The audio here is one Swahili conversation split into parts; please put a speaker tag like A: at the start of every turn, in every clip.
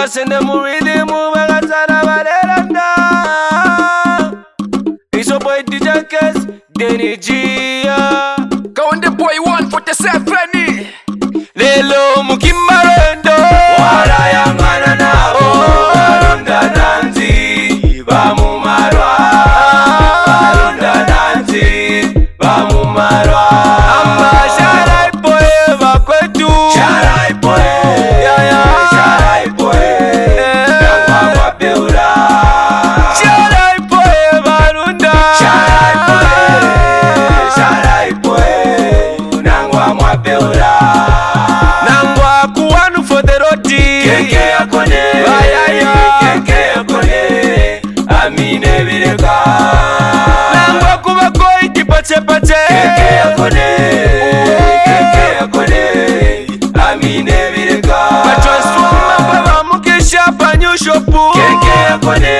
A: Sende muridi mubega sana barelanda. Iso boy DJ Kes Deni Gia.
B: Kaunde boy 147.
A: Lelo mukimbarendo wala yangana nabo Barunda nanzi bamumarwa. Barunda nanzi bamumarwa. Amba sharai boy bakwetu. Sharai boy sharai boy nangwa mwabeura. Sharai boy Barunda. Sharai boy nangwa mwabeura. Nangwa kuwanu for the roti. Keke yakone keke yakone amine bireka. Nangwa kuba koi kipache pache. Keke yakone amine bireka. Batransforma baba mukisha panyushopu. Keke yakone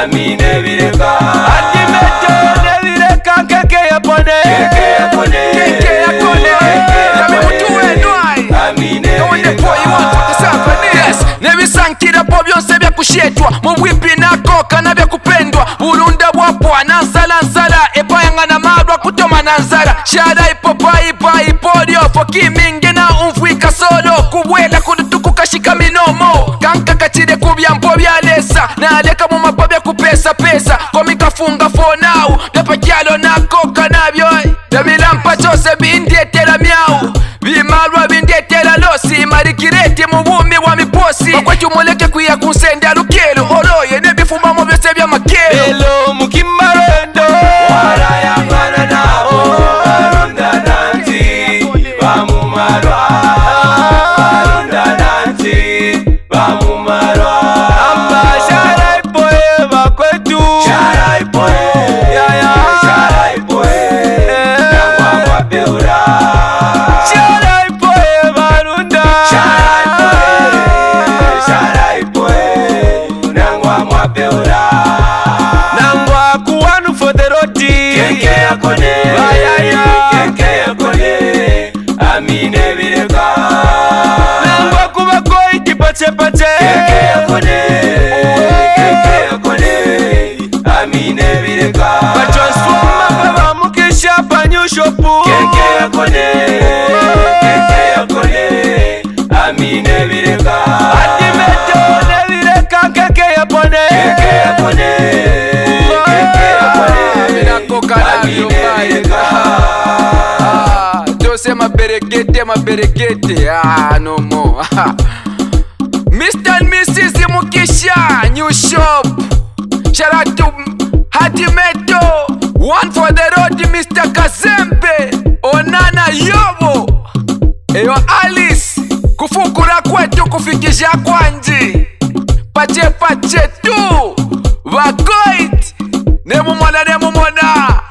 A: amine bireka. Adimeto ne bireka keke yakone. Keke yakone nebisankira po byonse byakushetwa mu bwipi nakoka nabya kupendwa bulunda bwapwa nansala epayangana madwa kutoma nanzala shada ipopai polio fokiminge na umfwika solo kubwela kudutuku kashika minomo kanka kachire kubyampo byalesa naleka mu mapabya kupesa komikafunga for now dapakyalo nakoka nabyo dabilampa chose bindietera myau bimalwa bindietera losi marikireti mu bumi wa miposi okwetu muleke kuya kunsenda lukelo oroye nebifumamo byose byamakelo. Lelo mukimbarendo wala yangana nabo Barunda nanzi bamumarwa. Barunda nanzi bamumarwa. Amba sharai boy bakwetu. Sharai boy nangwa mwabeura. Sharai boy Barunda. Sharai boy nangwa mwabeura. Nangwa kuwanu for the roti. Keke yakone amine bireka. Nangwa kuba koi kipache pache. Keke yakone amine bireka. Batransforma baba mukisha panyushopu. Keke yakone amine bireka. Adimeto ne bireka keke yakone amine bireka. Jose maberegete no more. Mr. and Mrs. Mukisha new shop. Shout out to Hatimeto, one for the road, Mr. Kazembe, Onana Yobo, Eyo Alice, kufukura kwetu kufikisha kwanji, pache tu, wakoit, nemumona.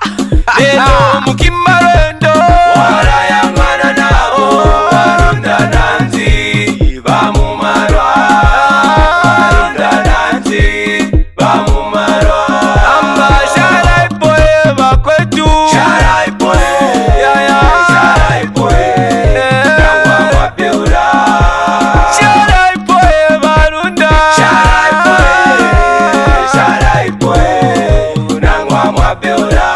A: Lelo mukimbarendo wala yangana nabo Barunda nanzi bamumarwa. Barunda nanzi bamumarwa. Amba sharai boy bakwetu. Sharai boy nangwa mwabeura. Sharai boy Barunda. Sharai boy nangwa mwabeura.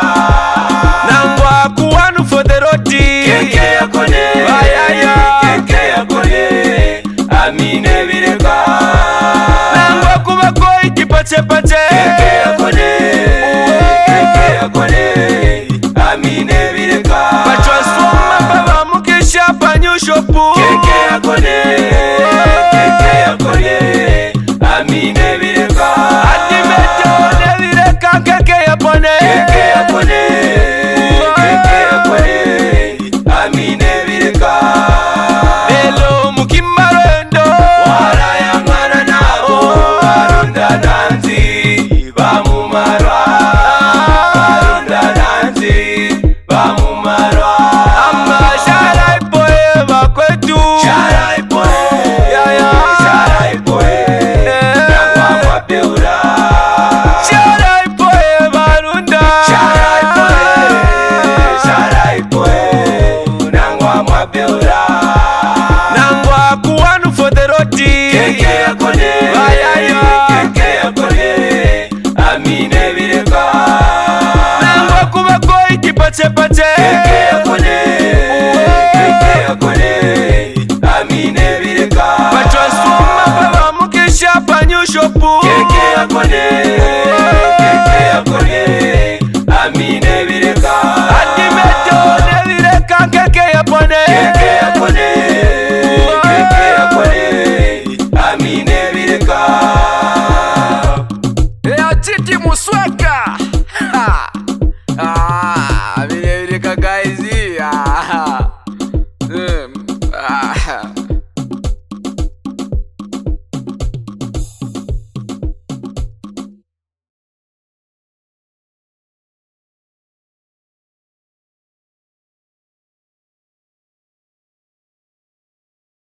A: Nangwa kuwanu for the roti. Keke yakone amine bireka. Nangwa kuba koi kipache pache. Keke yakone amine bireka. Batransforma baba mukisha panyushopu. Keke yakone amine bireka. Adimeto ne bireka keke yakone amine bireka. Lelo mukimbarendo wala yangana nabo Barunda nanzi bamumarwa. Barunda nanzi bamumarwa. Amba sharai boy bakwetu. Sharai boy pate Amine bireka Patransforma baba mukisha pa new shop